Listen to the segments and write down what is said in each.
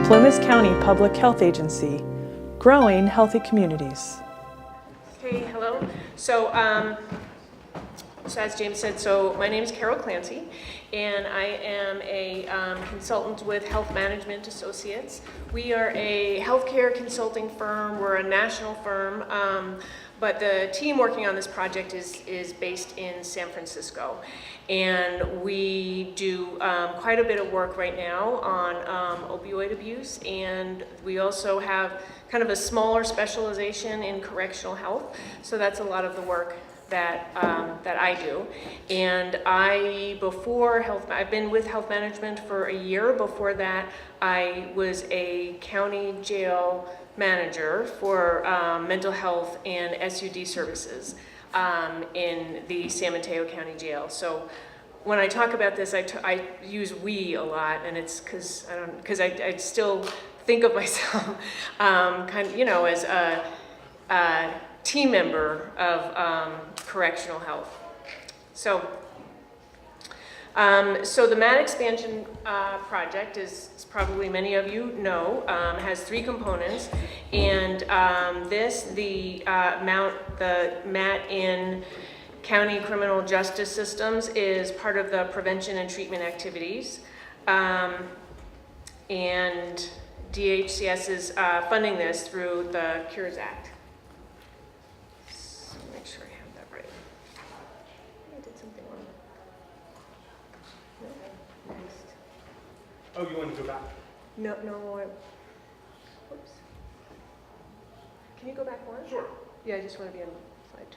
Plumas County Public Health Agency, growing healthy communities. Okay, hello. So as James said, my name is Carol Clancy, and I am a consultant with Health Management Associates. We are a healthcare consulting firm. We're a national firm, but the team working on this project is based in San Francisco. And we do quite a bit of work right now on opioid abuse, and we also have kind of a smaller specialization in correctional health. So that's a lot of the work that I do. And I've been with Health Management for a year. Before that, I was a county jail manager for mental health and SUD services in the San Mateo County Jail. So when I talk about this, I use we a lot, and it's because I still think of myself kind of, as a team member of correctional health. So the MAT expansion project is probably many of you know, has three components, and the MAT in county criminal justice systems is part of the prevention and treatment activities, and DHCS is funding this through the CURES Act. So make sure I have that right. I did something wrong. No? Oh, you want to go back? No, whoops. Can you go back one? Sure. Yeah, I just want to be on slide 2.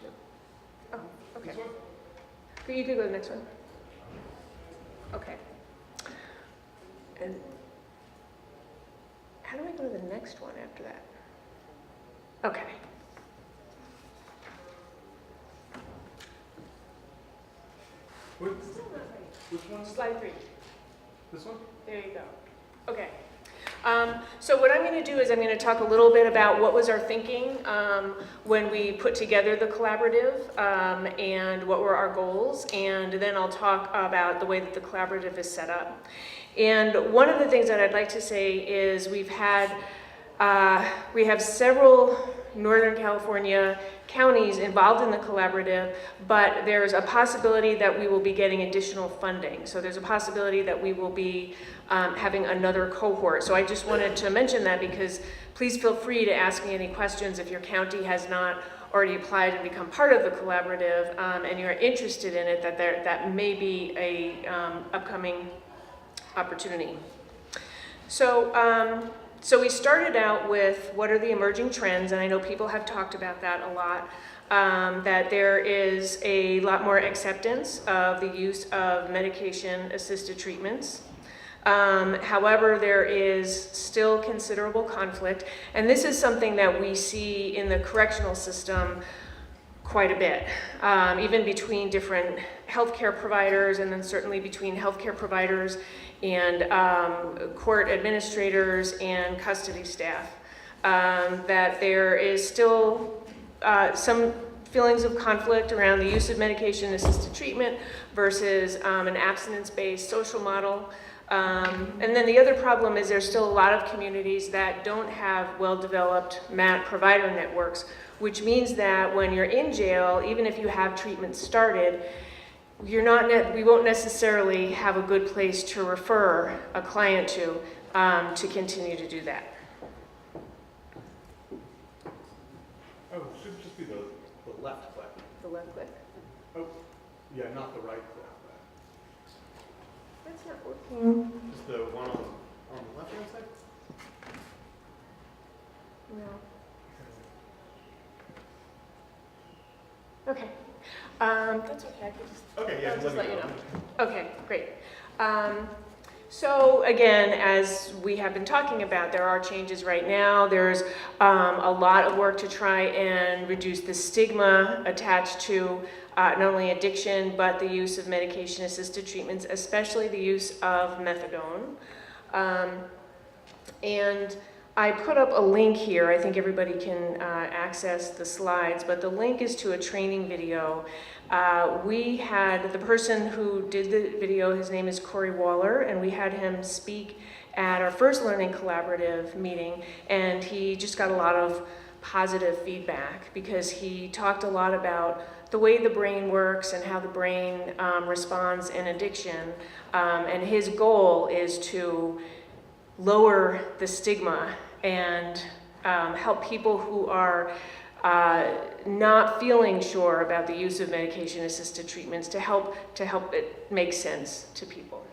Oh, okay. This one? You could go to the next one. Okay. And how do I go to the next one after that? Okay. Which one? Slide 3. This one? There you go. Okay. So what I'm going to do is I'm going to talk a little bit about what was our thinking when we put together the collaborative and what were our goals, and then I'll talk about the way that the collaborative is set up. And one of the things that I'd like to say is we have several Northern California counties involved in the collaborative, but there's a possibility that we will be getting additional funding. So there's a possibility that we will be having another cohort. So I just wanted to mention that, because please feel free to ask me any questions if your county has not already applied and become part of the collaborative, and you're interested in it, that may be a upcoming opportunity. So we started out with what are the emerging trends, and I know people have talked about that a lot, that there is a lot more acceptance of the use of medication-assisted treatments. However, there is still considerable conflict, and this is something that we see in the correctional system quite a bit, even between different healthcare providers, and then certainly between healthcare providers and court administrators and custody staff, that there is still some feelings of conflict around the use of medication-assisted treatment versus an abstinence-based social model. And then the other problem is there's still a lot of communities that don't have well-developed MAT provider networks, which means that when you're in jail, even if you have treatment started, we won't necessarily have a good place to refer a client to continue to do that. Oh, it should just be the left click. The left click? Oh, yeah, not the right click. That's not working. Just the one on the left-hand side? No. Okay. That's okay. I could just, I'll just let you know. Okay, great. So again, as we have been talking about, there are changes right now. There's a lot of work to try and reduce the stigma attached to not only addiction, but the use of medication-assisted treatments, especially the use of methadone. And I put up a link here. I think everybody can access the slides, but the link is to a training video we had the person who did the video, his name is Corey Waller, and we had him speak at our first Learning Collaborative meeting, and he just got a lot of positive feedback because he talked a lot about the way the brain works and how the brain responds in addiction, and his goal is to lower the stigma and help people who are not feeling sure about the use of medication-assisted treatments to help it make sense to people.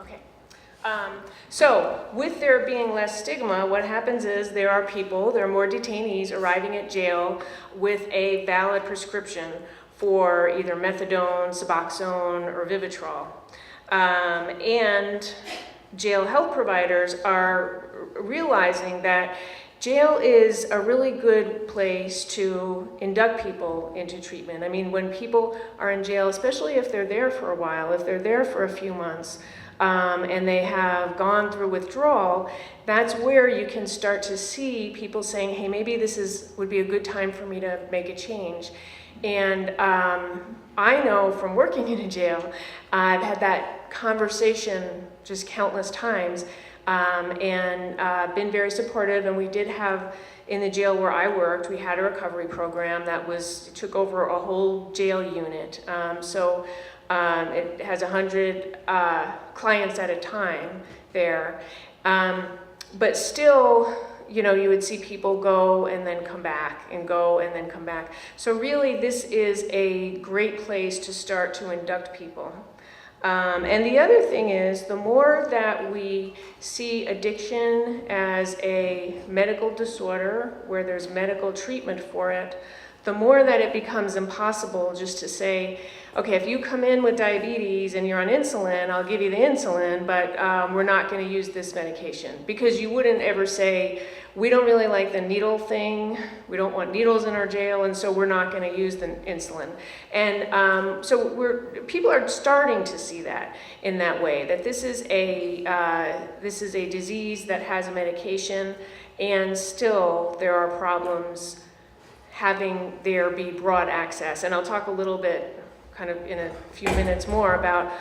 Okay. So with there being less stigma, what happens is there are more detainees arriving at jail with a valid prescription for either methadone, Suboxone, or Vivitrol. And jail health providers are realizing that jail is a really good place to induct people into treatment. I mean, when people are in jail, especially if they're there for a while, if they're there for a few months, and they have gone through withdrawal, that's where you can start to see people saying, hey, maybe this would be a good time for me to make a change. And I know from working in a jail, I've had that conversation just countless times, and been very supportive. And we did have, in the jail where I worked, we had a recovery program that took over a whole jail unit. It has 100 clients at a time there. But still, you know, you would see people go and then come back and go and then come back. So really, this is a great place to start to induct people. And the other thing is, the more that we see addiction as a medical disorder where there's medical treatment for it, the more that it becomes impossible just to say, okay, if you come in with diabetes and you're on insulin, I'll give you the insulin, but we're not going to use this medication. Because you wouldn't ever say, we don't really like the needle thing, we don't want needles in our jail, and so we're not going to use the insulin. And so people are starting to see that in that way, that this is a disease that has a medication, and still there are problems having there be broad access. And I'll talk a little bit kind of in a few minutes more about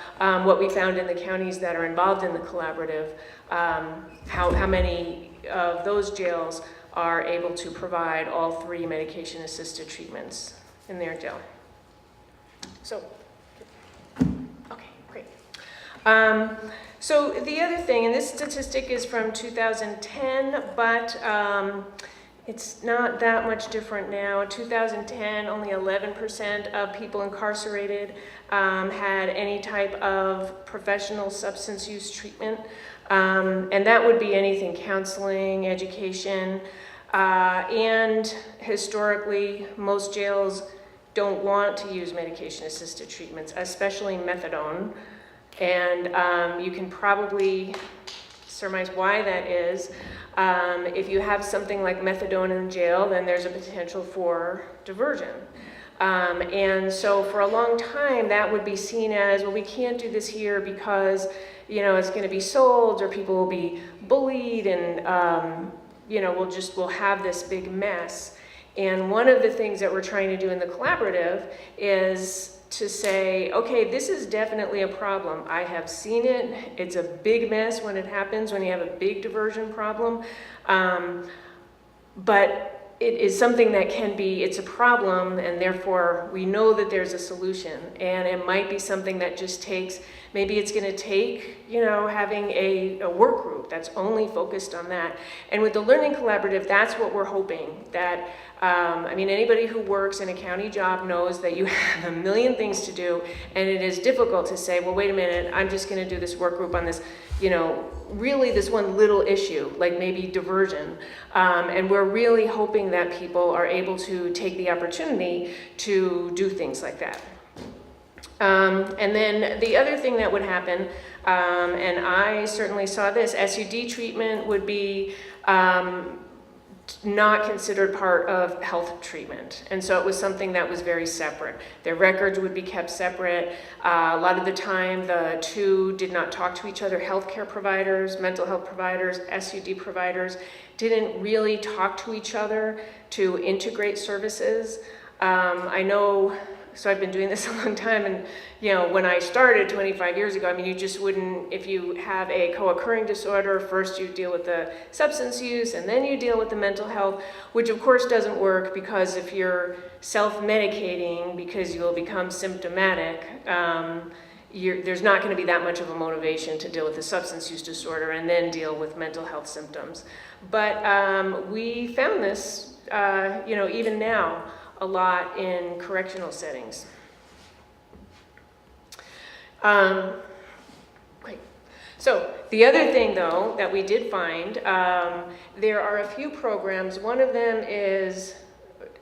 what we found in the counties that are involved in the collaborative, how many of those jails are able to provide all 3 medication-assisted treatments in their jail. So, okay, great. So the other thing, and this statistic is from 2010, but it's not that much different now. In 2010, only 11% of people incarcerated had any type of professional substance use treatment. And that would be anything, counseling, education, and historically, most jails don't want to use medication-assisted treatments, especially methadone. And you can probably surmise why that is. If you have something like methadone in jail, then there's a potential for diversion. And so for a long time, that would be seen as, well, we can't do this here because, you know, it's going to be sold, or people will be bullied, and, you know, we'll have this big mess. And one of the things that we're trying to do in the collaborative is to say, okay, this is definitely a problem. I have seen it. It's a big mess when it happens, when you have a big diversion problem. But it is something that it's a problem, and therefore we know that there's a solution. And it might be something that just takes, maybe it's gonna take, you know, having a work group that's only focused on that. And with the Learning Collaborative, that's what we're hoping, that I mean, anybody who works in a county job knows that you have a million things to do, and it is difficult to say, well, wait a minute, I'm just going to do this work group on this, you know, really this one little issue, like maybe diversion. And we're really hoping that people are able to take the opportunity to do things like that. And then the other thing that would happen, and I certainly saw this, SUD treatment would be not considered part of health treatment. And so it was something that was very separate. Their records would be kept separate. A lot of the time, the two did not talk to each other. Healthcare providers, mental health providers, SUD providers didn't really talk to each other to integrate services. I know, so I've been doing this a long time, and you know, when I started 25 years ago, I mean, you just wouldn't, if you have a co-occurring disorder, first you deal with the substance use and then you deal with the mental health, which of course doesn't work, because if you're self-medicating because you'll become symptomatic, there's not going to be that much of a motivation to deal with the substance use disorder and then deal with mental health symptoms. But we found this, you know, even now, a lot in correctional settings. Great. So the other thing, though, that we did find, there are a few programs. One of them is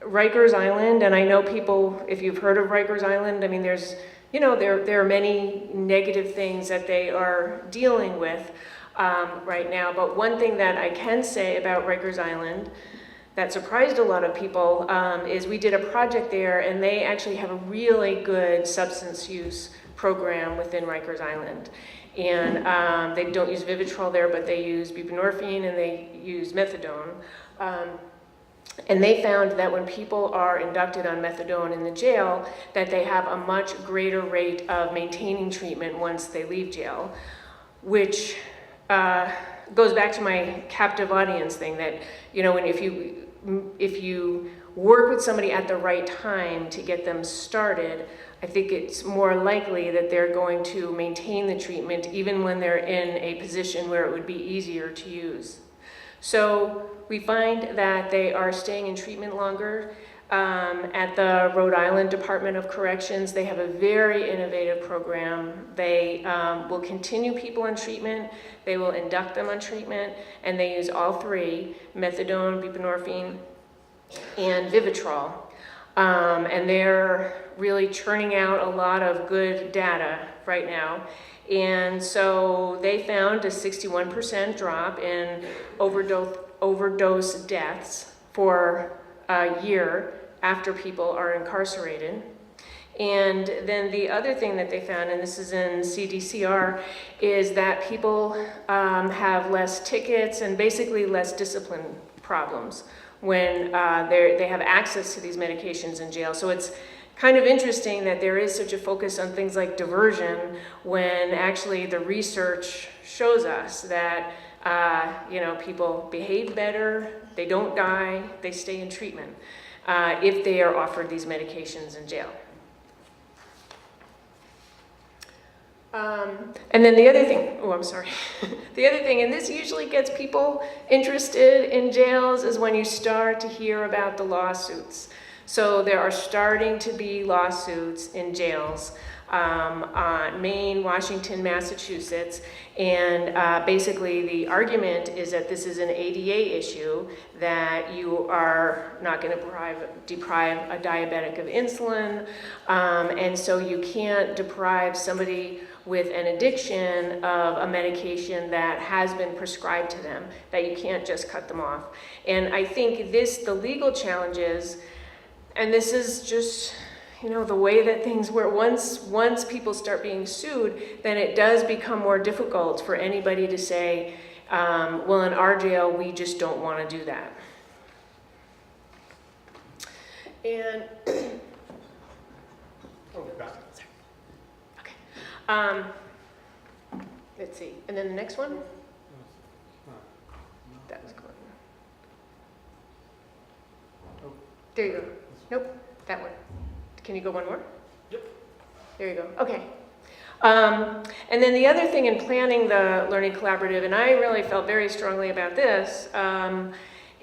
Rikers Island, and I know people, if you've heard of Rikers Island, I mean, there's, you know, there are many negative things that they are dealing with right now. But one thing that I can say about Rikers Island that surprised a lot of people is we did a project there, and they actually have a really good substance use program within Rikers Island. And they don't use Vivitrol there, but they use buprenorphine and they use methadone. And they found that when people are inducted on methadone in the jail, that they have a much greater rate of maintaining treatment once they leave jail, which goes back to my captive audience thing, that, you know, if you work with somebody at the right time to get them started, I think it's more likely that they're going to maintain the treatment even when they're in a position where it would be easier to use. So we find that they are staying in treatment longer. At the Rhode Island Department of Corrections, they have a very innovative program. They will continue people on treatment, they will induct them on treatment, and they use all three, methadone, buprenorphine, and Vivitrol. And they're really churning out a lot of good data right now. And so they found a 61% drop in overdose deaths for a year after people are incarcerated. And then the other thing that they found, and this is in CDCR, is that people have less tickets and basically less discipline problems when they have access to these medications in jail. So it's kind of interesting that there is such a focus on things like diversion, when actually the research shows us that you know, people behave better, they don't die, they stay in treatment if they are offered these medications in jail. And then the other thing, oh, I'm sorry. The other thing, and this usually gets people interested in jails, is when you start to hear about the lawsuits. So there are starting to be lawsuits in jails on Maine, Washington, Massachusetts, and basically the argument is that this is an ADA issue, that you are not going to deprive a diabetic of insulin, and so you can't deprive somebody with an addiction of a medication that has been prescribed to them, that you can't just cut them off. And I think the legal challenges, and this is just, you know, the way that things work. Once people start being sued, then it does become more difficult for anybody to say, well, in our jail, we just don't want to do that. And, okay. Let's see, and then the next one? That was good. There you go. Nope, that one. Can you go one more? Yep. There you go. Okay. And then the other thing in planning the Learning Collaborative, and I really felt very strongly about this,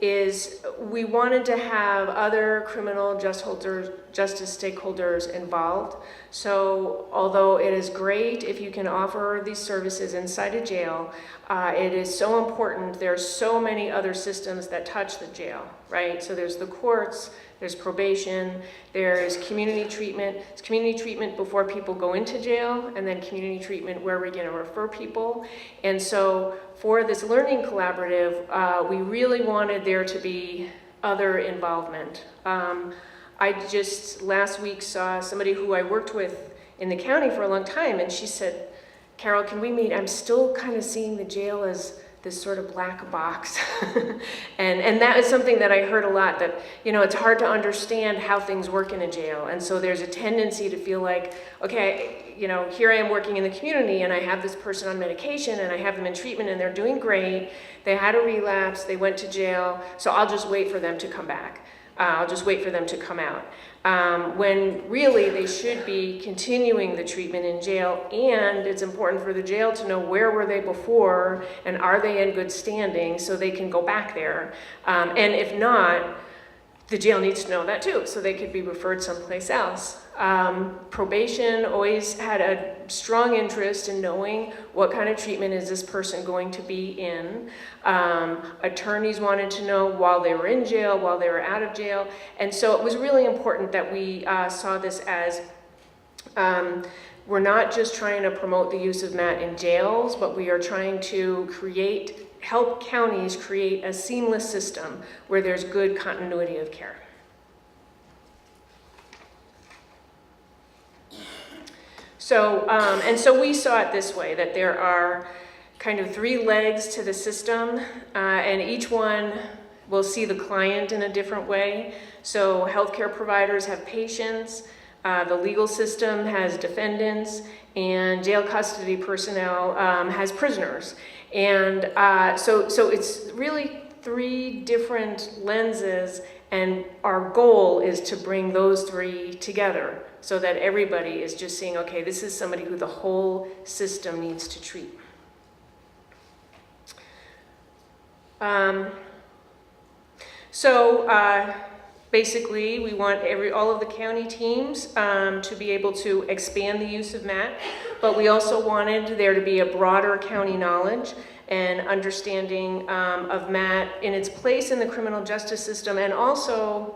is we wanted to have other criminal justice stakeholders involved. So although it is great if you can offer these services inside a jail, it is so important. There's so many other systems that touch the jail, right? So there's the courts, There's probation, there's community treatment. It's community treatment before people go into jail, and then community treatment where we're going to refer people. And so for this learning collaborative, we really wanted there to be other involvement. I just last week saw somebody who I worked with in the county for a long time, and she said, "Carol, can we meet? I'm still kind of seeing the jail as this sort of black box." and that is something that I heard a lot, that, you know, it's hard to understand how things work in a jail. And so there's a tendency to feel like, okay, you know, here I am working in the community and I have this person on medication and I have them in treatment and they're doing great. They had a relapse, they went to jail, so I'll just wait for them to come back. I'll just wait for them to come out. When really they should be continuing the treatment in jail, and it's important for the jail to know where were they before and are they in good standing so they can go back there. And if not, the jail needs to know that too, so they could be referred someplace else. Probation always had a strong interest in knowing what kind of treatment is this person going to be in. Attorneys wanted to know while they were in jail, while they were out of jail. And so it was really important that we saw this as we're not just trying to promote the use of MAT in jails, but we are trying to help counties create a seamless system where there's good continuity of care. So, and so we saw it this way, that there are kind of 3 legs to the system, and each one will see the client in a different way. So healthcare providers have patients, the legal system has defendants, and jail custody personnel has prisoners. And so it's really 3 different lenses, and our goal is to bring those 3 together so that everybody is just seeing, okay, this is somebody who the whole system needs to treat. Basically, we want all of the county teams to be able to expand the use of MAT, but we also wanted there to be a broader county knowledge and understanding of MAT in its place in the criminal justice system, and also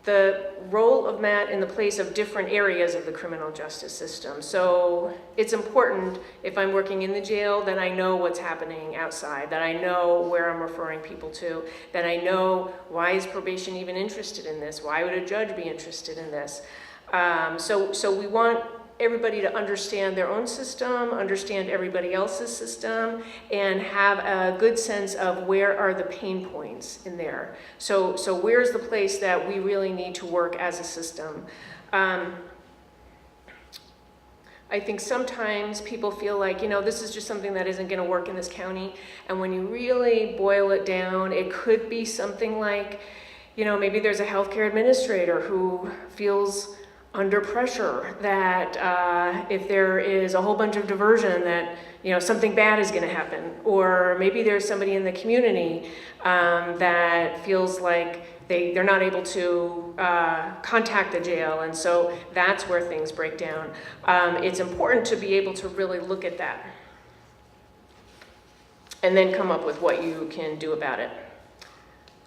the role of MAT in the place of different areas of the criminal justice system. So it's important, if I'm working in the jail, that I know what's happening outside, that I know where I'm referring people to, that I know why is probation even interested in this, why would a judge be interested in this. So we want everybody to understand their own system, understand everybody else's system, and have a good sense of where are the pain points in there. So where's the place that we really need to work as a system? I think sometimes people feel like, you know, this is just something that isn't going to work in this county. And when you really boil it down, it could be something like, you know, maybe there's a healthcare administrator who feels under pressure that if there is a whole bunch of diversion that, you know, something bad is going to happen. Or maybe there's somebody in the community that feels like they're not able to contact the jail, and so that's where things break down. It's important to be able to really look at that and then come up with what you can do about it.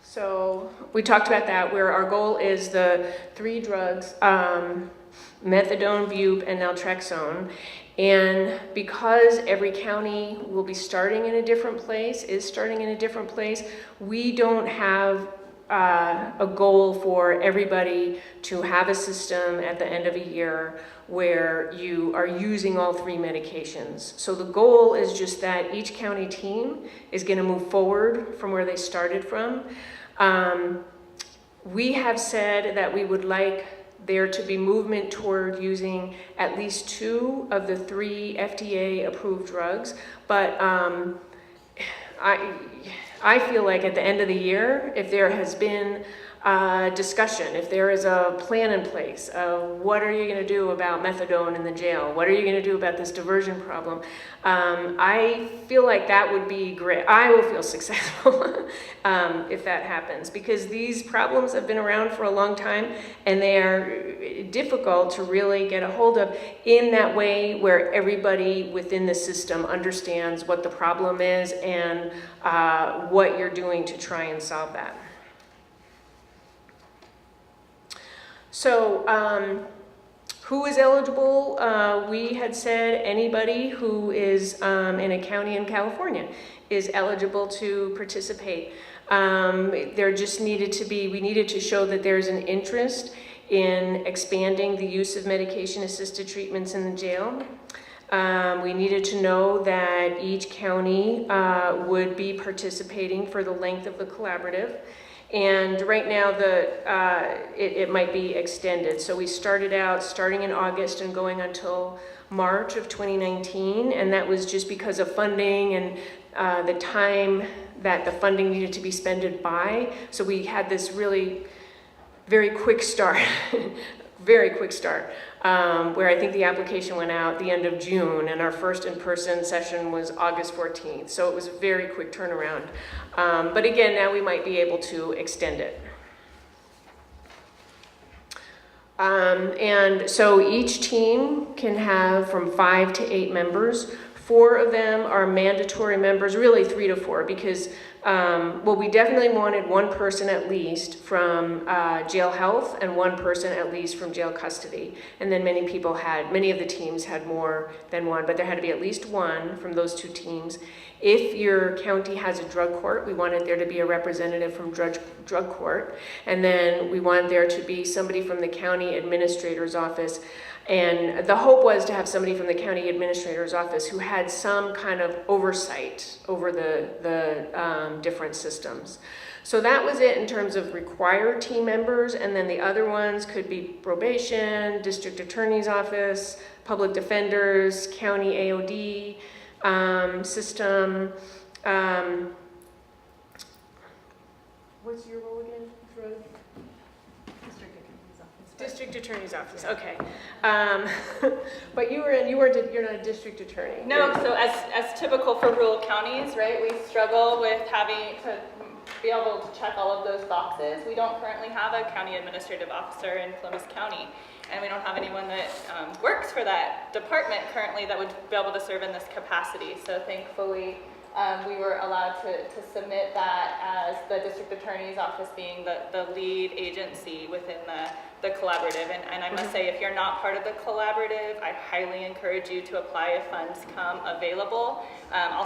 So we talked about that, where our goal is the 3 drugs, methadone, bupe, and naltrexone. And because every county will be starting in a different place, we don't have a goal for everybody to have a system at the end of a year where you are using all 3 medications. So the goal is just that each county team is going to move forward from where they started from. We have said that we would like there to be movement toward using at least 2 of the 3 FDA approved drugs, but I feel like at the end of the year, if there has been discussion, if there is a plan in place of what are you going to do about methadone in the jail, what are you going to do about this diversion problem, I feel like that would be great. I will feel successful if that happens, because these problems have been around for a long time and they are difficult to really get a hold of in that way where everybody within the system understands what the problem is and what you're doing to try and solve that. So who is eligible? We had said anybody who is in a county in California is eligible to participate. There just needed to be, we needed to show that there's an interest in expanding the use of medication-assisted treatments in the jail. We needed to know that each county would be participating for the length of the collaborative. And right now, it might be extended. So we started out starting in August and going until March of 2019. And that was just because of funding and the time that the funding needed to be spent by. So we had this really very quick start, very quick start, where I think the application went out the end of June and our first in-person session was August 14th. So it was a very quick turnaround. But again, now we might be able to extend it. And so each team can have from 5 to 8 members. 4 of them are mandatory members, really 3 to 4, because well, we definitely wanted 1 person at least from jail health and 1 person at least from jail custody. And then many of the teams had more than 1, but there had to be at least 1 from those 2 teams. If your county has a drug court, we wanted there to be a representative from drug court. And then we want there to be somebody from the county administrator's office. And the hope was to have somebody from the county administrator's office who had some kind of oversight over the different systems. So that was it in terms of required team members, and then the other ones could be probation, district attorney's office, public defenders, county AOD system. What's your role again? District Attorney's Office, okay. But you're not a district attorney. No, so as typical for rural counties, right, we struggle with having to be able to check all of those boxes. We don't currently have a county administrative officer in Plumas County, and we don't have anyone that works for that department currently that would be able to serve in this capacity. So thankfully, we were allowed to submit that as the district attorney's office being the lead agency within the collaborative. And I must say, if you're not part of the collaborative, I highly encourage you to apply if funds come available. I'll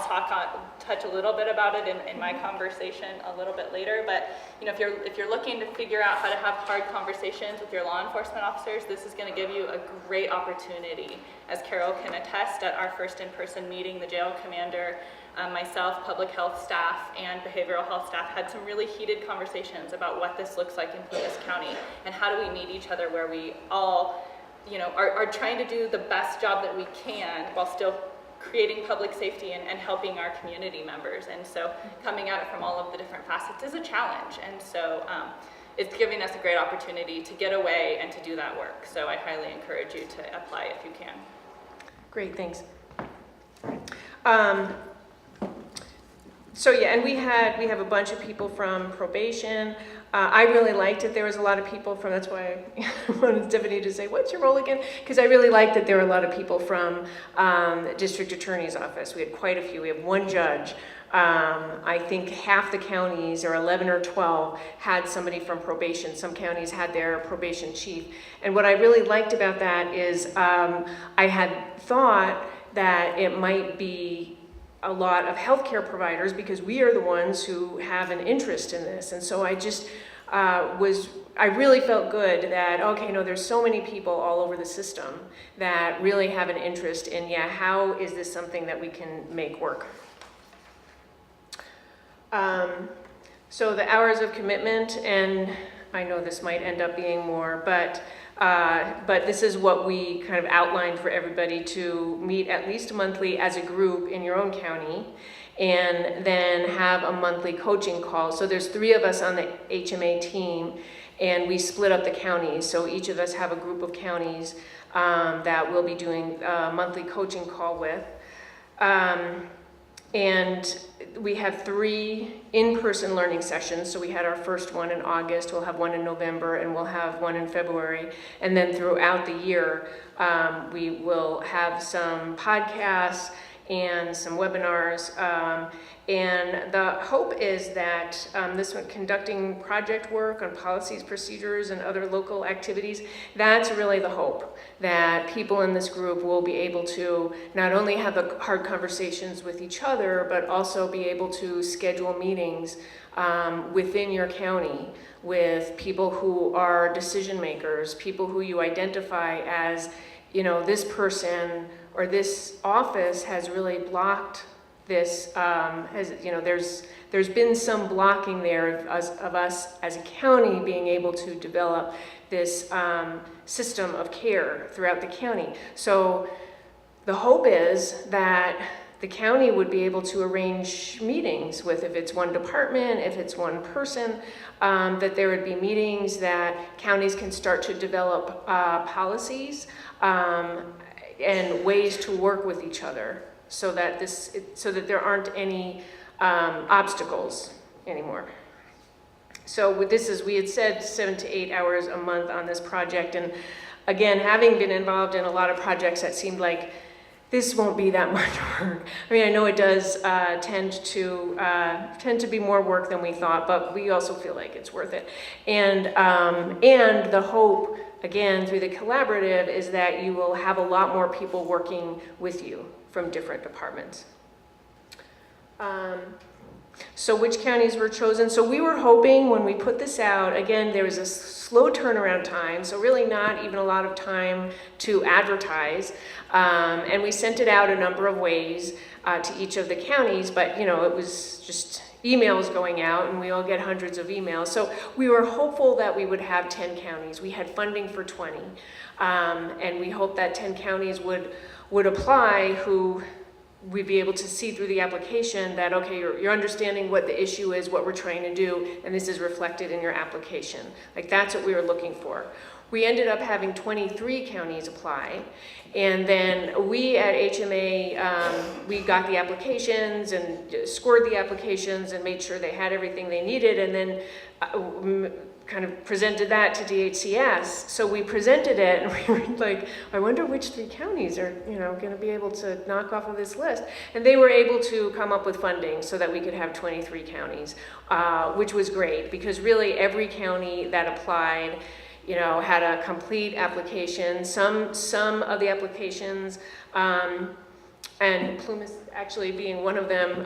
touch a little bit about it in my conversation a little bit later. But if you're looking to figure out how to have hard conversations with your law enforcement officers, this is going to give you a great opportunity. As Carol can attest, at our first in-person meeting, the jail commander, myself, public health staff, and behavioral health staff had some really heated conversations about what this looks like in Plumas County and how do we meet each other where we all, are trying to do the best job that we can while still creating public safety and helping our community members. And so coming at it from all of the different facets is a challenge. And so it's giving us a great opportunity to get away and to do that work. So I highly encourage you to apply if you can. Great, thanks. So yeah, and we have a bunch of people from probation. I really liked it. There was a lot of people from, that's why I wanted Tiffany to say, what's your role again? Because I really liked that there were a lot of people from the district attorney's office. We had quite a few. We have 1 judge. I think half the counties, or 11 or 12, had somebody from probation. Some counties had their probation chief. And what I really liked about that is I had thought that it might be a lot of healthcare providers because we are the ones who have an interest in this. And so I just I really felt good that, okay, no, there's so many people all over the system that really have an interest in, how is this something that we can make work? So the hours of commitment, and I know this might end up being more, but this is what we kind of outlined for everybody to meet at least monthly as a group in your own county, and then have a monthly coaching call. So there's 3 of us on the HMA team, and we split up the counties. So each of us have a group of counties that we'll be doing a monthly coaching call with. And we have 3 in-person learning sessions. So we had our first one in August, we'll have one in November, and we'll have one in February. And then throughout the year, we will have some podcasts and some webinars. And the hope is that this one, conducting project work on policies, procedures, and other local activities, that's really the hope, that people in this group will be able to not only have the hard conversations with each other, but also be able to schedule meetings within your county with people who are decision makers, people who you identify as, you know, this person or this office has really blocked this, you know, there's been some blocking there of us as a county being able to develop this system of care throughout the county. So the hope is that the county would be able to arrange meetings with, if it's one department, if it's one person, that there would be meetings that counties can start to develop policies and ways to work with each other, so that there aren't any obstacles anymore. So with this is, we had said 7 to 8 hours a month on this project, and again, having been involved in a lot of projects that seemed like this won't be that much work. I mean, I know it does tend to be more work than we thought, but we also feel like it's worth it. And the hope, again, through the collaborative, is that you will have a lot more people working with you from different departments. So which counties were chosen? So we were hoping when we put this out, again, there was a slow turnaround time, so really not even a lot of time to advertise. And we sent it out a number of ways to each of the counties, but you know, it was just emails going out, and we all get hundreds of emails. So we were hopeful that we would have 10 counties. We had funding for 20. And we hoped that 10 counties would apply, who we'd be able to see through the application that, okay, you're understanding what the issue is, what we're trying to do, and this is reflected in your application. Like, that's what we were looking for. We ended up having 23 counties apply, and then we at HMA, we got the applications and scored the applications and made sure they had everything they needed, and then kind of presented that to DHCS. So we presented it, and we were like, I wonder which 3 counties are, you know, going to be able to knock off of this list. And they were able to come up with funding so that we could have 23 counties, which was great, because really every county that applied, you know, had a complete application. Some of the applications, and Plumas actually being one of them,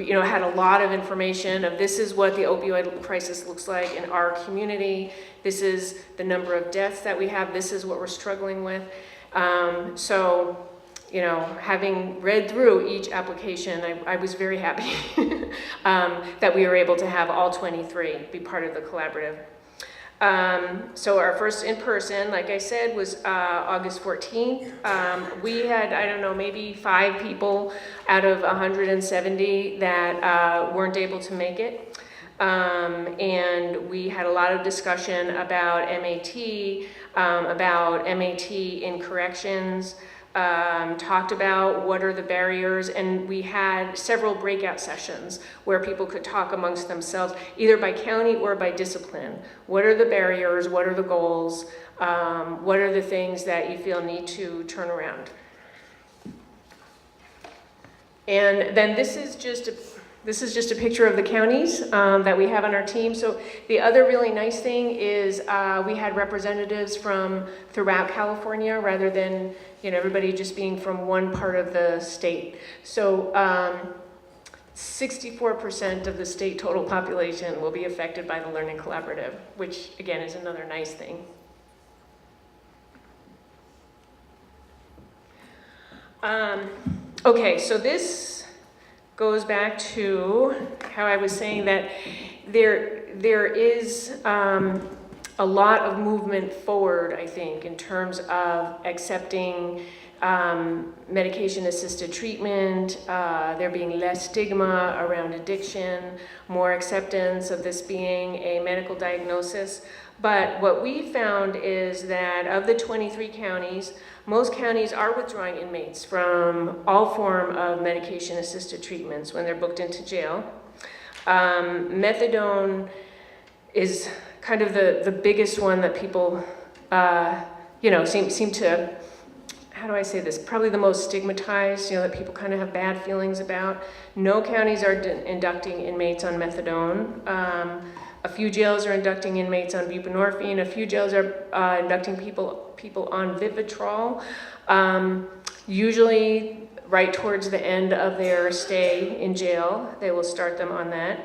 you know, had a lot of information of, this is what the opioid crisis looks like in our community. This is the number of deaths that we have. This is what we're struggling with. So, you know, having read through each application, I was very happy that we were able to have all 23 be part of the collaborative. So our first in-person, like I said, was August 14th. We had, I don't know, maybe 5 people out of 170 that weren't able to make it. And we had a lot of discussion about MAT in corrections, talked about what are the barriers, and we had several breakout sessions where people could talk amongst themselves, either by county or by discipline. What are the barriers? What are the goals? What are the things that you feel need to turn around? And then this is just a picture of the counties that we have on our team. So the other really nice thing is we had representatives from throughout California, rather than, you know, everybody just being from one part of the state. So 64% of the state total population will be affected by the Learning Collaborative, which again is another nice thing. Okay, so this goes back to how I was saying that there is a lot of movement forward, I think, in terms of accepting medication-assisted treatment, there being less stigma around addiction, more acceptance of this being a medical diagnosis. But what we found is that of the 23 counties, most counties are withdrawing inmates from all form of medication-assisted treatments when they're booked into jail. Methadone is kind of the biggest one that people, you know, seem to, how do I say this, probably the most stigmatized, that people kind of have bad feelings about. No counties are inducting inmates on methadone. A few jails are inducting inmates on buprenorphine. A few jails are inducting people on Vivitrol. Usually right towards the end of their stay in jail, they will start them on that.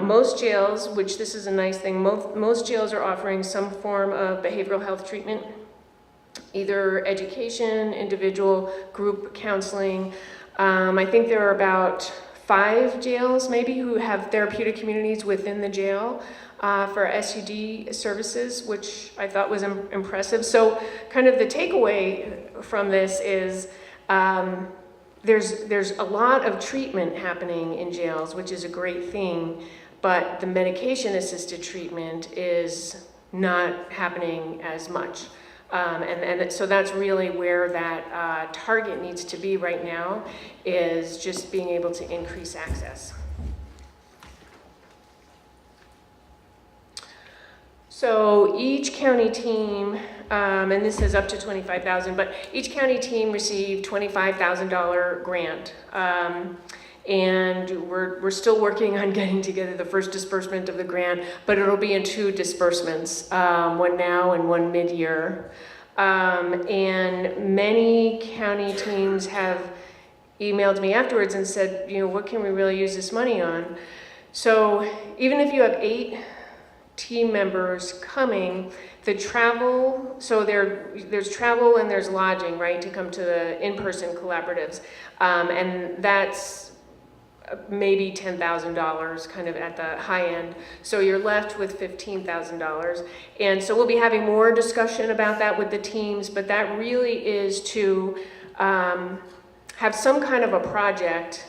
Most jails, which this is a nice thing, most jails are offering some form of behavioral health treatment, either education, individual, group counseling. I think there are about 5 jails maybe who have therapeutic communities within the jail for SUD services, which I thought was impressive. So kind of the takeaway from this is there's a lot of treatment happening in jails, which is a great thing, but the medication-assisted treatment is not happening as much. And so that's really where that target needs to be right now, is just being able to increase access. So each county team, and this is up to $25,000, but each county team received $25,000 grant. And we're still working on getting together the first disbursement of the grant, but it'll be in 2 disbursements, one now and one mid-year. And many county teams have emailed me afterwards and said, what can we really use this money on? So even if you have 8 team members coming, the travel, so there's travel and there's lodging, right, to come to the in-person collaboratives. And that's maybe $10,000 kind of at the high end. So you're left with $15,000. And so we'll be having more discussion about that with the teams, but that really is to have some kind of a project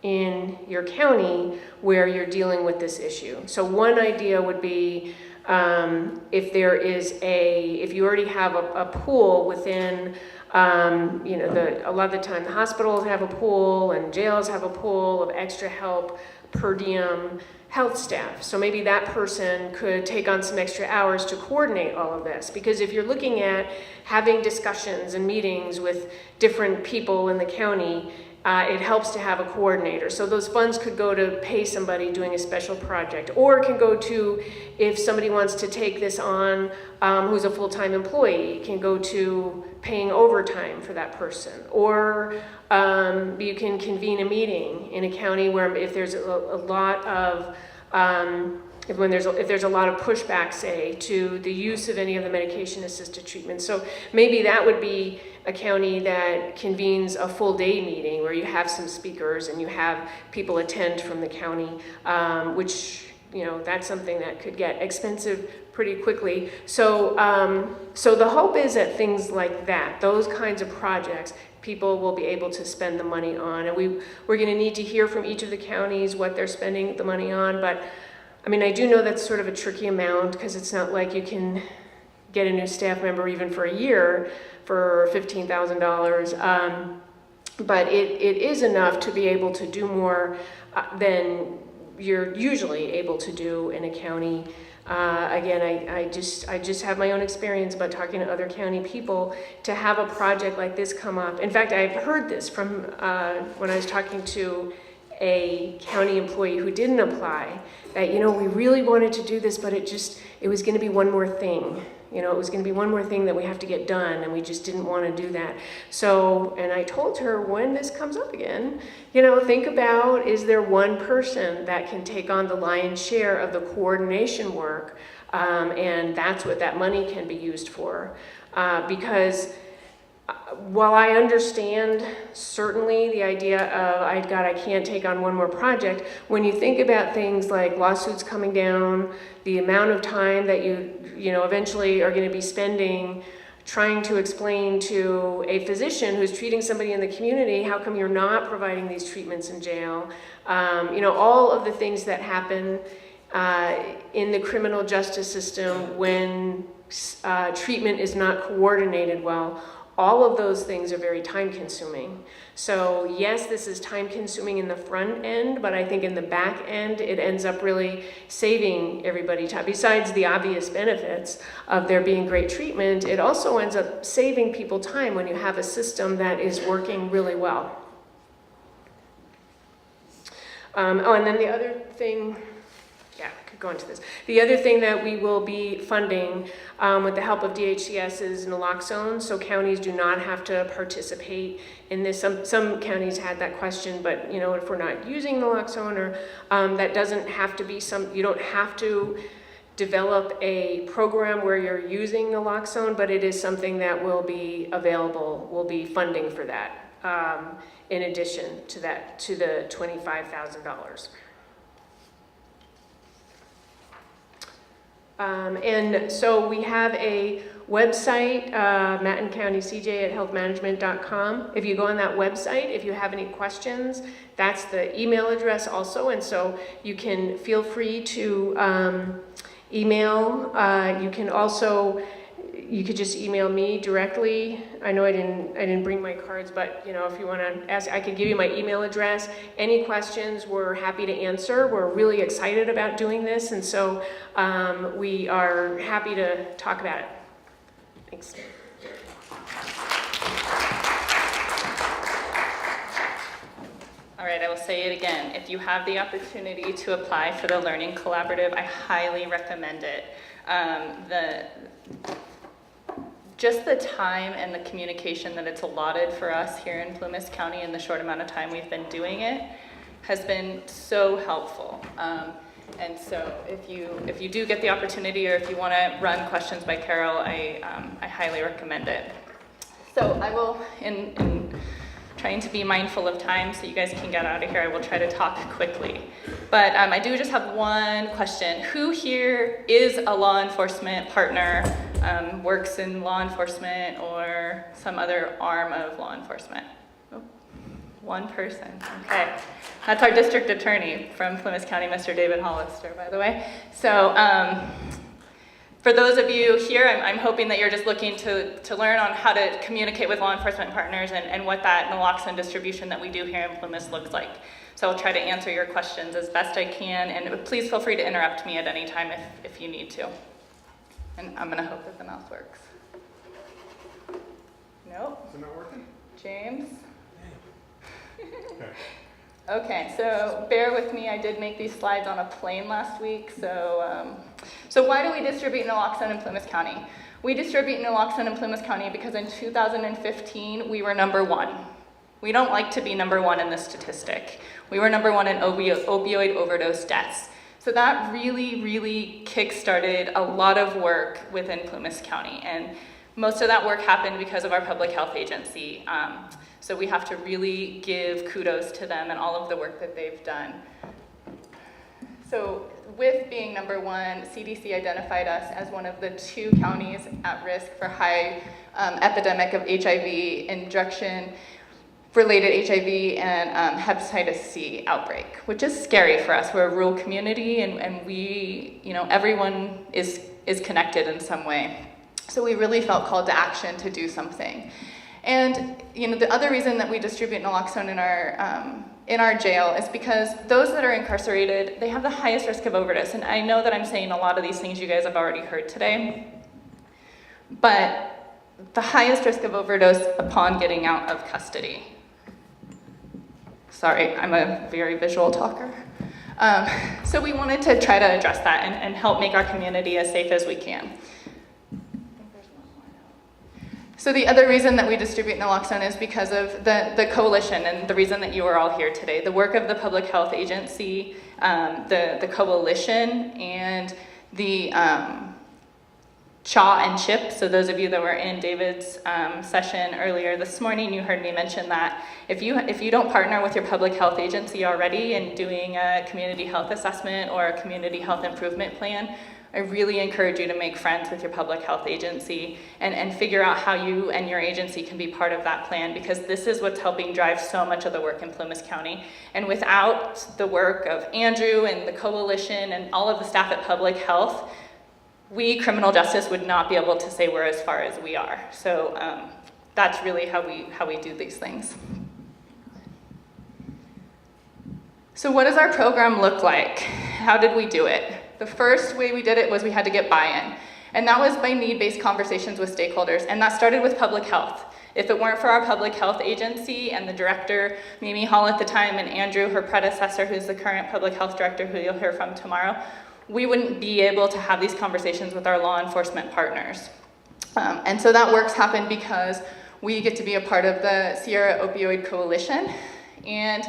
in your county where you're dealing with this issue. So one idea would be if you already have a pool within, a lot of the time the hospitals have a pool and jails have a pool of extra help, per diem health staff. So maybe that person could take on some extra hours to coordinate all of this. Because if you're looking at having discussions and meetings with different people in the county, it helps to have a coordinator. So those funds could go to pay somebody doing a special project, or it can go to, if somebody wants to take this on who's a full-time employee, it can go to paying overtime for that person. Or you can convene a meeting in a county where if there's a lot of if there's a lot of pushback, say, to the use of any of the medication-assisted treatment. So maybe that would be a county that convenes a full-day meeting where you have some speakers and you have people attend from the county, which, that's something that could get expensive pretty quickly. So, so the hope is that things like that, those kinds of projects, people will be able to spend the money on. And we're going to need to hear from each of the counties what they're spending the money on, but I do know that's sort of a tricky amount, because it's not like you can get a new staff member even for a year for $15,000. But it is enough to be able to do more than you're usually able to do in a county. Again, I just have my own experience about talking to other county people to have a project like this come up. In fact, I've heard this from when I was talking to a county employee who didn't apply, that, we really wanted to do this, but it was going to be one more thing. It was going to be one more thing that we have to get done, and we just didn't want to do that. So, and I told her, when this comes up again, think about, is there one person that can take on the lion's share of the coordination work, and that's what that money can be used for. Because while I understand certainly the idea of, I can't take on one more project, when you think about things like lawsuits coming down, the amount of time that you eventually are going to be spending trying to explain to a physician who's treating somebody in the community, how come you're not providing these treatments in jail? All of the things that happen in the criminal justice system when treatment is not coordinated well. All of those things are very time consuming. So yes, this is time consuming in the front end, but I think in the back end, it ends up really saving everybody time. Besides the obvious benefits of there being great treatment, it also ends up saving people time when you have a system that is working really well. And then the other thing, yeah, I could go into this. The other thing that we will be funding with the help of DHCS is naloxone. So counties do not have to participate in this. Some counties had that question, but you know, if we're not using naloxone, or that doesn't have to be you don't have to develop a program where you're using naloxone, but it is something that will be available. We'll be funding for that. In addition to that, to the $25,000. And so we have a website, Matin County CJ at healthmanagement.com. If you go on that website, if you have any questions, that's the email address also. And so you can feel free to email. You can also, you could just email me directly. I know I didn't bring my cards, but you know, if you want to ask, I could give you my email address. Any questions, we're happy to answer. We're really excited about doing this, and so we are happy to talk about it. Thanks. All right, I will say it again. If you have the opportunity to apply for the Learning Collaborative, I highly recommend it. Just the time and the communication that it's allotted for us here in Plumas County in the short amount of time we've been doing it has been so helpful. And so if you do get the opportunity, or if you want to run questions by Carol, I highly recommend it. So I will, in trying to be mindful of time so you guys can get out of here, I will try to talk quickly. But I do just have one question. Who here is a law enforcement partner, works in law enforcement or some other arm of law enforcement? Oh, one person, okay. That's our district attorney from Plumas County, Mr. David Hollister, by the way. So for those of you here, I'm hoping that you're just looking to learn on how to communicate with law enforcement partners and what that naloxone distribution that we do here in Plumas looks like. So I'll try to answer your questions as best I can, and please feel free to interrupt me at any time if you need to. And I'm gonna hope that the mouse works. Nope. Is it not working? James? Okay. Okay, so bear with me. I did make these slides on a plane last week. So why do we distribute naloxone in Plumas County? We distribute naloxone in Plumas County because in 2015, we were #1. We don't like to be #1 in this statistic. We were #1 in opioid overdose deaths. So that really, really kick-started a lot of work within Plumas County. And most of that work happened because of our public health agency. So we have to really give kudos to them and all of the work that they've done. So with being #1, CDC identified us as one of the 2 counties at risk for high epidemic of HIV, injection-related HIV, and hepatitis C outbreak, which is scary for us. We're a rural community, and we, you know, everyone is connected in some way. So we really felt called to action to do something. And you know, the other reason that we distribute naloxone in our jail is because those that are incarcerated, they have the highest risk of overdose. And I know that I'm saying a lot of these things you guys have already heard today, but the highest risk of overdose upon getting out of custody. Sorry, I'm a very visual talker. So we wanted to try to address that and help make our community as safe as we can. So the other reason that we distribute naloxone is because of the coalition, and the reason that you are all here today. The work of the Public Health Agency, the coalition, and the CHA and CHIP. So those of you that were in David's session earlier this morning, you heard me mention that if you don't partner with your public health agency already in doing a community health assessment or a community health improvement plan, I really encourage you to make friends with your public health agency and figure out how you and your agency can be part of that plan, because this is what's helping drive so much of the work in Plumas County. And without the work of Andrew and the coalition and all of the staff at Public Health, we, criminal justice, would not be able to say we're as far as we are. So that's really how we do these things. So what does our program look like? How did we do it? The first way we did it was we had to get buy-in. And that was by need-based conversations with stakeholders. And that started with public health. If it weren't for our public health agency and the director, Mimi Hall at the time, and Andrew, her predecessor, who's the current public health director, who you'll hear from tomorrow, we wouldn't be able to have these conversations with our law enforcement partners. And so that work's happened because we get to be a part of the Sierra Opioid Coalition. And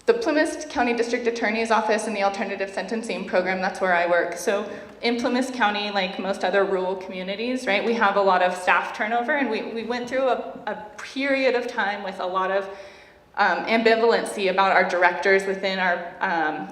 the Plumas County District Attorney's Office and the Alternative Sentencing Program, that's where I work. So in Plumas County, like most other rural communities, right, we have a lot of staff turnover, and we went through a period of time with a lot of ambivalency about our directors within our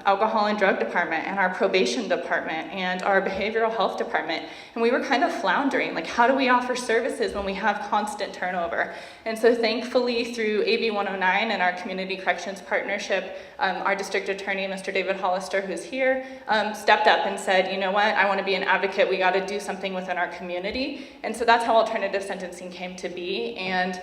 alcohol and drug department and our probation department and our behavioral health department. And we were kind of floundering, like, how do we offer services when we have constant turnover? And so thankfully through AB 109 and our Community Corrections Partnership, our district attorney, Mr. David Hollister, who's here, stepped up and said, you know what, I want to be an advocate, we got to do something within our community. And so that's how alternative sentencing came to be. And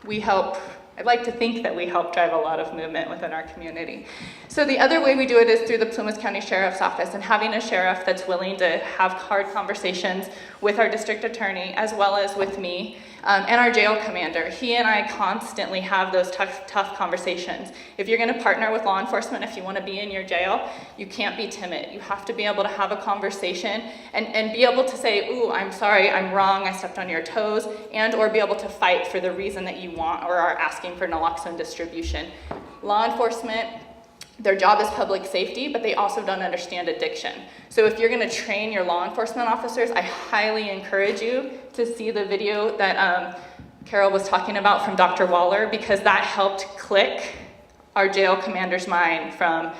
we help, I'd like to think that we help drive a lot of movement within our community. So the other way we do it is through the Plumas County Sheriff's Office, and having a sheriff that's willing to have hard conversations with our district attorney as well as with me and our jail commander. He and I constantly have those tough conversations. If you're going to partner with law enforcement, if you want to be in your jail, you can't be timid. You have to be able to have a conversation and be able to say, ooh, I'm sorry, I'm wrong, I stepped on your toes, and or be able to fight for the reason that you want or are asking for naloxone distribution. Law enforcement, their job is public safety, but they also don't understand addiction. So if you're going to train your law enforcement officers, I highly encourage you to see the video that Carol was talking about from Dr. Waller, because that helped click our jail commander's mind from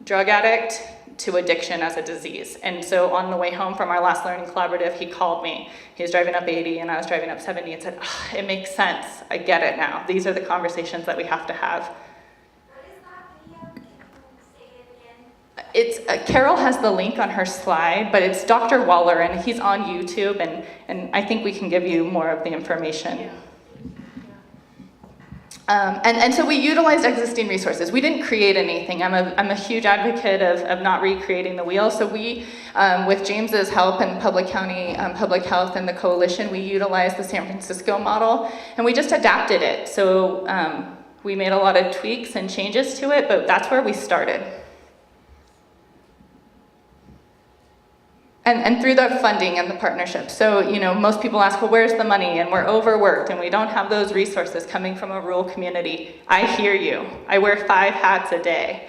drug addict to addiction as a disease. And so on the way home from our last learning collaborative, he called me. He was driving up 80 and I was driving up 70 and said, oh, it makes sense. I get it now. These are the conversations that we have to have. It's Carol has the link on her slide, but it's Dr. Waller, and he's on YouTube, and I think we can give you more of the information. And so we utilized existing resources. We didn't create anything. I'm a huge advocate of not recreating the wheel. So we, with James's help and Public County Public Health and the Coalition, we utilized the San Francisco model, and we just adapted it. So we made a lot of tweaks and changes to it, but that's where we started. And through the funding and the partnership. So, you know, most people ask, well, where's the money? And we're overworked and we don't have those resources coming from a rural community. I hear you. I wear 5 hats a day.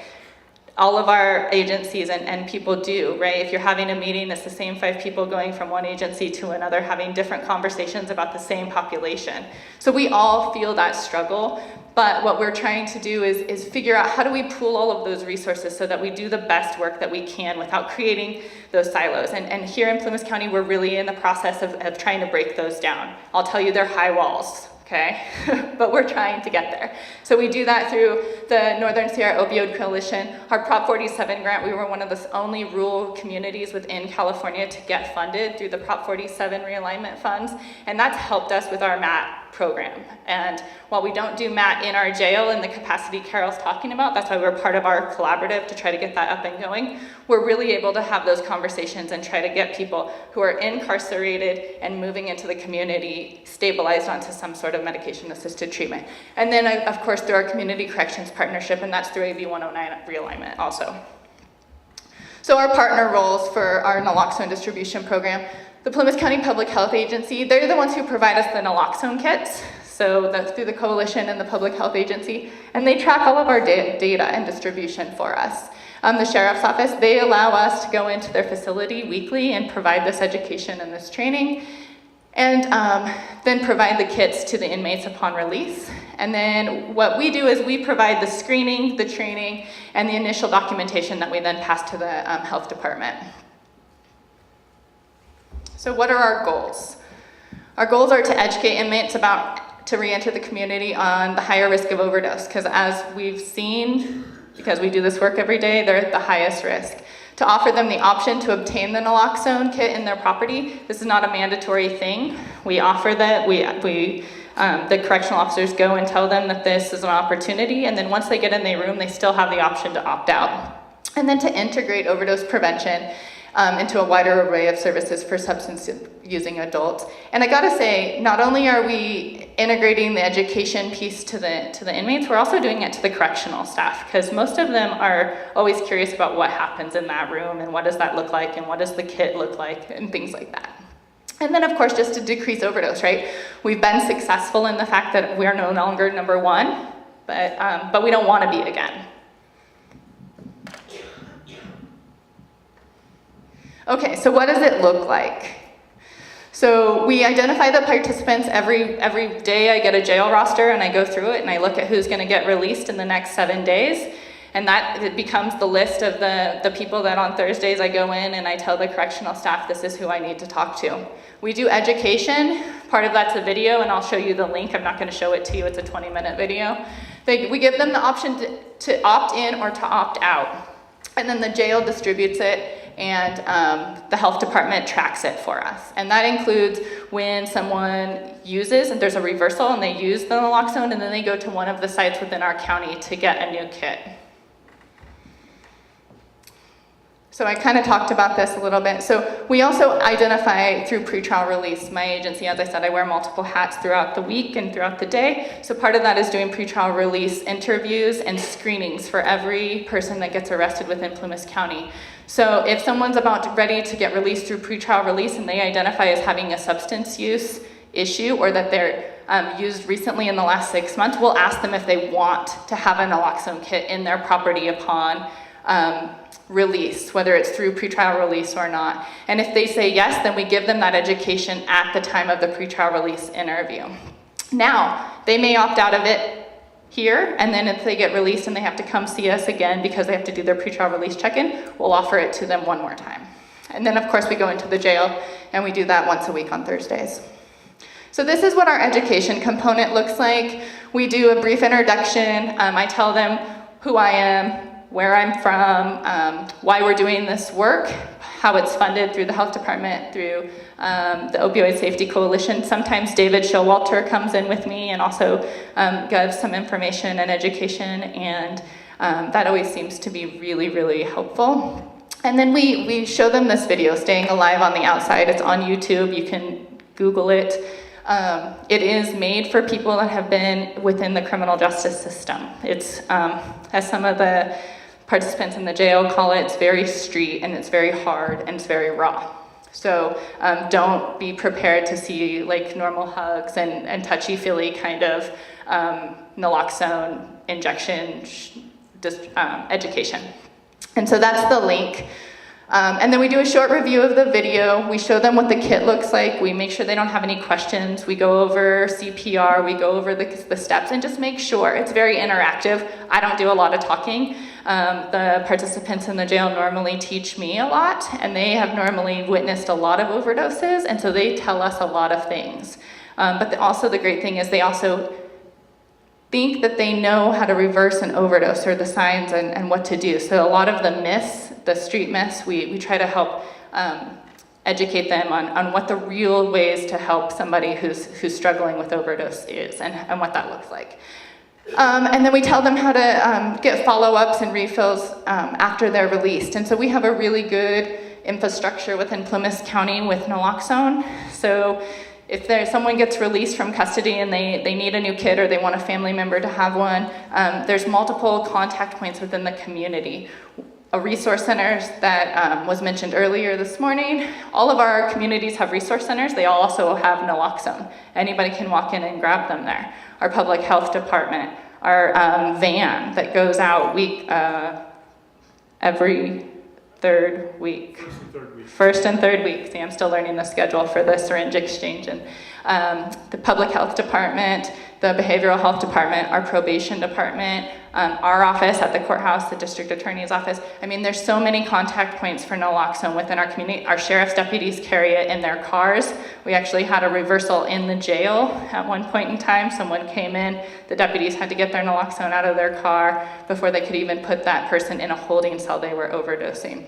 All of our agencies and people do, right? If you're having a meeting, it's the same 5 people going from one agency to another, having different conversations about the same population. So we all feel that struggle, but what we're trying to do is figure out how do we pool all of those resources so that we do the best work that we can without creating those silos. And here in Plumas County, we're really in the process of trying to break those down. I'll tell you, they're high walls. Okay, but we're trying to get there. So we do that through the Northern Sierra Opioid Coalition. Our Prop 47 grant, we were one of the only rural communities within California to get funded through the Prop 47 realignment funds, and that's helped us with our MAT program. And while we don't do MAT in our jail in the capacity Carol's talking about, that's why we're part of our collaborative to try to get that up and going, we're really able to have those conversations and try to get people who are incarcerated and moving into the community stabilized onto some sort of medication-assisted treatment. And then, of course, through our Community Corrections Partnership, and that's through AB 109 realignment also. So our partner roles for our naloxone distribution program, the Plumas County Public Health Agency, they're the ones who provide us the naloxone kits. So that's through the Coalition and the Public Health Agency, and they track all of our data and distribution for us. The Sheriff's Office, they allow us to go into their facility weekly and provide this education and this training, and then provide the kits to the inmates upon release. And then what we do is we provide the screening, the training, and the initial documentation that we then pass to the health department. So what are our goals? Our goals are to educate inmates to re-enter the community on the higher risk of overdose, because as we've seen, because we do this work every day, they're at the highest risk. to offer them the option to obtain the naloxone kit in their property. This is not a mandatory thing. We offer that, the correctional officers go and tell them that this is an opportunity, and then once they get in their room, they still have the option to opt out. And then to integrate overdose prevention into a wider array of services for substance using adults. And I gotta say, not only are we integrating the education piece to the inmates, we're also doing it to the correctional staff, because most of them are always curious about what happens in that room and what does that look like and what does the kit look like and things like that. And then of course, just to decrease overdose, right? We've been successful in the fact that we are no longer number one, but we don't want to be again. Okay, so what does it look like? So we identify the participants every day. I get a jail roster and I go through it and I look at who's going to get released in the next 7 days. And that it becomes the list of the people that on Thursdays I go in and I tell the correctional staff this is who I need to talk to. We do education. Part of that's a video, and I'll show you the link. I'm not going to show it to you. It's a 20-minute video. We give them the option to opt in or to opt out. And then the jail distributes it, and the health department tracks it for us. And that includes when someone uses, and there's a reversal, and they use the naloxone, and then they go to one of the sites within our county to get a new kit. So I kind of talked about this a little bit. So we also identify through pretrial release. My agency, as I said, I wear multiple hats throughout the week and throughout the day. So part of that is doing pretrial release interviews and screenings for every person that gets arrested within Plumas County. So if someone's ready to get released through pretrial release and they identify as having a substance use issue or that they're used recently in the last 6 months, we'll ask them if they want to have a naloxone kit in their property upon release, whether it's through pretrial release or not. And if they say yes, then we give them that education at the time of the pretrial release interview. Now, they may opt out of it here, and then if they get released and they have to come see us again because they have to do their pretrial release check-in, we'll offer it to them one more time. And then of course we go into the jail and we do that once a week on Thursdays. So this is what our education component looks like. We do a brief introduction. I tell them who I am, where I'm from, why we're doing this work, how it's funded through the health department, through the Opioid Safety Coalition. Sometimes David Showalter comes in with me and also gives some information and education, and that always seems to be really, really helpful. And then we show them this video, Staying Alive on the Outside. It's on YouTube. You can Google it. It is made for people that have been within the criminal justice system. It's, as some of the participants in the jail call it, it's very street and it's very hard and it's very raw. So don't be prepared to see like normal hugs and touchy-feely kind of naloxone injection education. And so that's the link. And then we do a short review of the video. We show them what the kit looks like. We make sure they don't have any questions. We go over CPR. We go over the steps and just make sure. It's very interactive. I don't do a lot of talking. The participants in the jail normally teach me a lot, and they have normally witnessed a lot of overdoses, and so they tell us a lot of things. But also the great thing is they also think that they know how to reverse an overdose or the signs and what to do. So a lot of the myths, the street myths, we try to help educate them on what the real ways to help somebody who's struggling with overdose is and what that looks like. And then we tell them how to get follow-ups and refills after they're released. And so we have a really good infrastructure within Plumas County with naloxone. So if someone gets released from custody and they need a new kit or they want a family member to have one, there's multiple contact points within the community. A resource center that was mentioned earlier this morning. All of our communities have resource centers. They all also have naloxone. Anybody can walk in and grab them there. Our public health department, our van that goes out every third week. First and third week. See, I'm still learning the schedule for the syringe exchange. And the public health department, the behavioral health department, our probation department, our office at the courthouse, the district attorney's office. I mean, there's so many contact points for naloxone within our community. Our sheriff's deputies carry it in their cars. We actually had a reversal in the jail at one point in time. Someone came in, the deputies had to get their naloxone out of their car before they could even put that person in a holding cell. They were overdosing.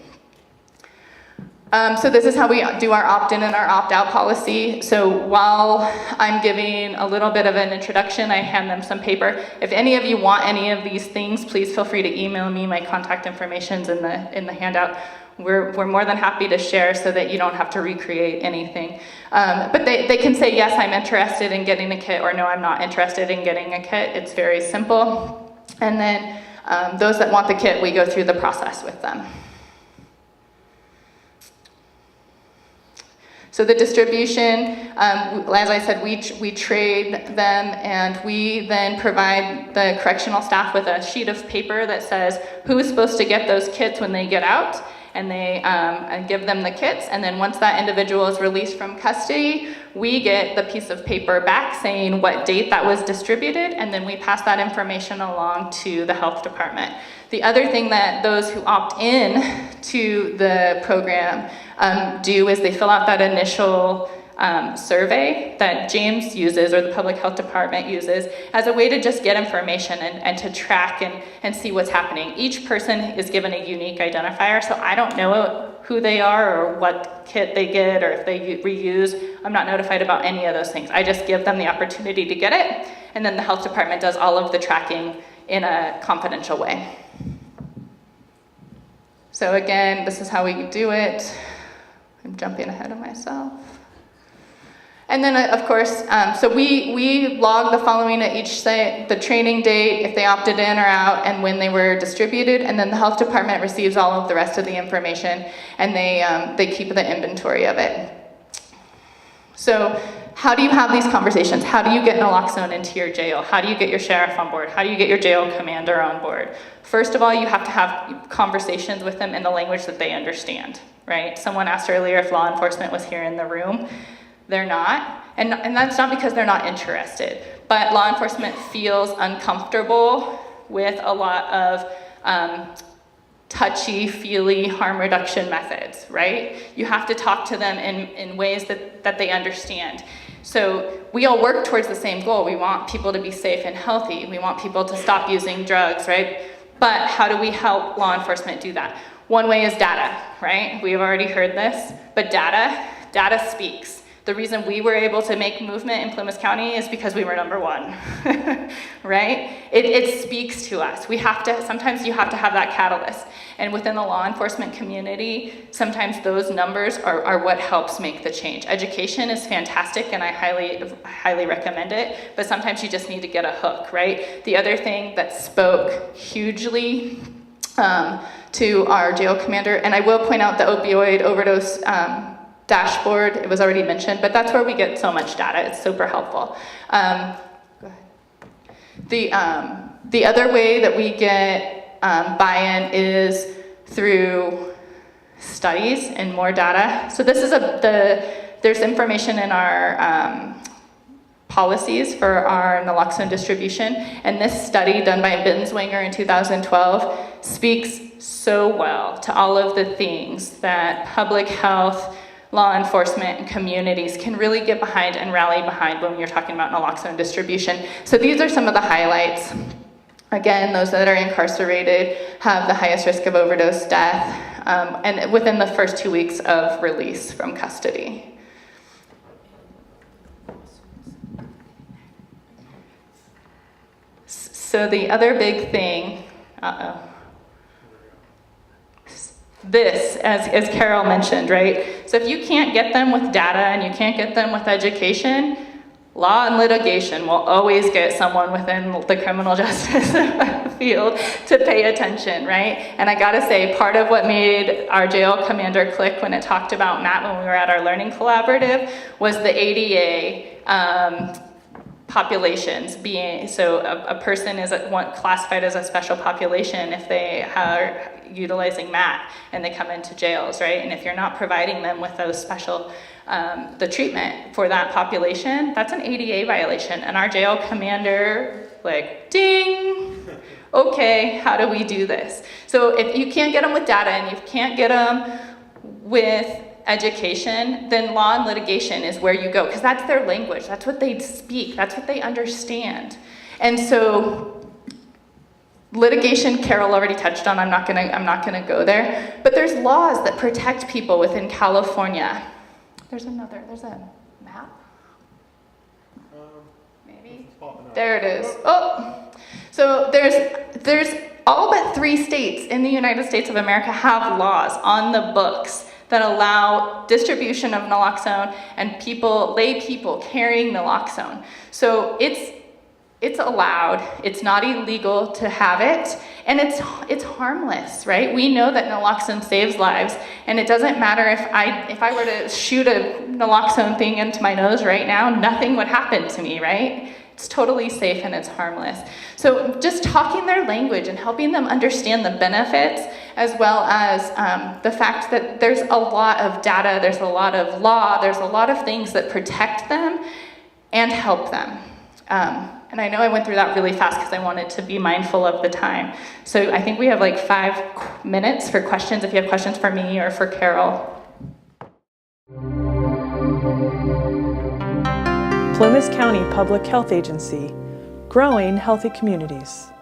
So this is how we do our opt-in and our opt-out policy. So while I'm giving a little bit of an introduction, I hand them some paper. If any of you want any of these things, please feel free to email me. My contact information's in the handout. We're more than happy to share so that you don't have to recreate anything. But they can say, yes, I'm interested in getting a kit, or no, I'm not interested in getting a kit. It's very simple. And then those that want the kit, we go through the process with them. So the distribution, as I said, we trade them, and we then provide the correctional staff with a sheet of paper that says who is supposed to get those kits when they get out, and they give them the kits. And then once that individual is released from custody, we get the piece of paper back saying what date that was distributed, and then we pass that information along to the health department. The other thing that those who opt in to the program do is they fill out that initial survey that James uses, or the public health department uses, as a way to just get information and to track and see what's happening. Each person is given a unique identifier, so I don't know who they are or what kit they get or if they reuse. I'm not notified about any of those things. I just give them the opportunity to get it, and then the health department does all of the tracking in a confidential way. So again, this is how we do it. I'm jumping ahead of myself. And then, of course, so we log the following at each site: the training date, if they opted in or out, and when they were distributed. And then the health department receives all of the rest of the information, and they keep the inventory of it. So how do you have these conversations? How do you get naloxone into your jail? How do you get your sheriff on board? How do you get your jail commander on board? First of all, you have to have conversations with them in the language that they understand, right? Someone asked earlier if law enforcement was here in the room. They're not, and that's not because they're not interested, but law enforcement feels uncomfortable with a lot of touchy-feely harm reduction methods, right? You have to talk to them in ways that they understand. So we all work towards the same goal. We want people to be safe and healthy. We want people to stop using drugs, right? But how do we help law enforcement do that? One way is data, right? We've already heard this, but data speaks. The reason we were able to make movement in Plumas County is because we were #1, right? It speaks to us. Sometimes you have to have that catalyst. And within the law enforcement community, sometimes those numbers are what helps make the change. Education is fantastic, and I highly recommend it, but sometimes you just need to get a hook, right? The other thing that spoke hugely to our jail commander, and I will point out the opioid overdose dashboard, it was already mentioned, but that's where we get so much data. It's super helpful. Go ahead. The other way that we get buy-in is through studies and more data. So this is there's information in our policies for our naloxone distribution, and this study done by Binswanger in 2012 speaks so well to all of the things that public health, law enforcement, and communities can really get behind and rally behind when you're talking about naloxone distribution. So these are some of the highlights. Again, those that are incarcerated have the highest risk of overdose death, and within the first 2 weeks of release from custody. So the other big thing, this, as Carol mentioned, right? So if you can't get them with data and you can't get them with education, law and litigation will always get someone within the criminal justice field to pay attention, right? And I gotta say, part of what made our jail commander click when it talked about MAT when we were at our learning collaborative was the ADA populations being, so a person is classified as a special population if they are utilizing MAT and they come into jails, right? And if you're not providing them with those special, the treatment for that population, that's an ADA violation. And our jail commander, like, ding, okay, how do we do this? So if you can't get them with data and you can't get them with education, then law and litigation is where you go, because that's their language, that's what they speak, that's what they understand. And so Litigation, Carol already touched on, I'm not gonna go there, but there's laws that protect people within California. There's a map? Maybe? There it is. Oh, so there's all but 3 states in the United States of America have laws on the books that allow distribution of naloxone and lay people carrying naloxone. So it's allowed, it's not illegal to have it, and it's harmless, right? We know that naloxone saves lives, and it doesn't matter if I were to shoot a naloxone thing into my nose right now, nothing would happen to me, right? It's totally safe and it's harmless. So just talking their language and helping them understand the benefits, as well as the fact that there's a lot of data, there's a lot of law, there's a lot of things that protect them and help them. And I know I went through that really fast because I wanted to be mindful of the time. So I think we have like 5 minutes for questions, if you have questions for me or for Carol. Plumas County Public Health Agency, growing healthy communities.